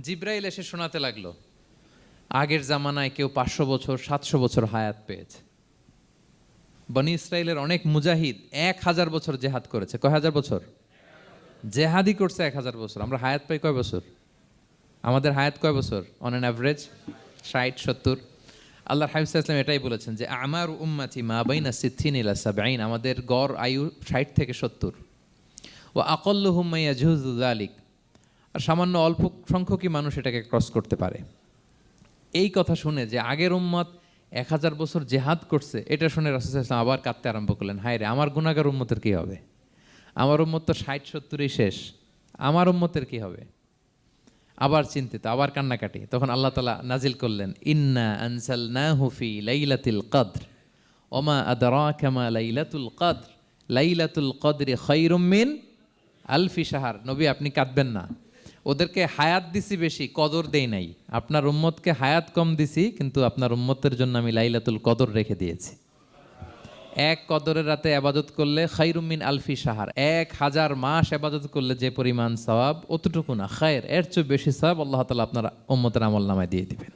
জিব্রাইল এসে শোনাতে লাগলো, আগের জামানায় কেউ 500 বছর 700 বছর হায়াত পেয়েছে। বনি ইসরায়েলের অনেক মুজাহিদ 1000 বছর জেহাদ করেছে। কয় হাজার বছর জেহাদি করছে? 1000 বছর। আমরা হায়াত পাই কয় বছর? আমাদের হায়াত কয় বছর অন অ্যান অ্যাভারেজ? 60-70। আল্লাহর হাবিব সাল্লাল্লাহু আলাইহি ওয়াসাল্লাম এটাই বলেছেন যে আমার উম্মতি মা বাইনা সিত্তিন ইলা সাবঈন, আমাদের গড় আয়ু 60 থেকে 70। ওয়া আকাল্লুহুম মা ইয়াজুযু যালিক, আর সামান্য অল্প সংখ্যকই মানুষ এটাকে ক্রস করতে পারে। এই কথা শুনে যে আগের উম্মত 1000 বছর জেহাদ করছে, এটা শুনে রাসূল সাল্লাল্লাহু আলাইহি ওয়াসাল্লাম আবার কাঁদতে আরম্ভ করলেন, হায় রে আমার গুনাহগার উম্মতের কি হবে? আমার উম্মত তো 60-70ই শেষ, আমার উম্মতের কি হবে? আবার চিন্তিত, আবার কান্নাকাটি। তখন আল্লাহ তাআলা নাজিল করলেন, ইন্না আনজালনাহু ফি লাইলাতিল কদর ওমা আদরাকা মা লাইলাতুল কদর লাইলাতুল কদরি খায়রুম মিন আলফি শাহর। নবী আপনি কাঁদবেন না, ওদেরকে হায়াত দিছি বেশি, কদর দেই নাই। আপনার উম্মতকে হায়াত কম দিছি, কিন্তু আপনার উম্মতের জন্য আমি লাইলাতুল কদর রেখে দিয়েছি। এক কদরের রাতে আবাদত করলে খায়রুম মিন আলফি শাহর, 1000 মাস আবাদত করলে যে পরিমাণ সওয়াব, অতটুকু না, খায়ের এর চেয়ে বেশি সওয়াব আল্লাহ তাআলা আপনার উম্মতের আমলনামায় দিয়ে দিবেন।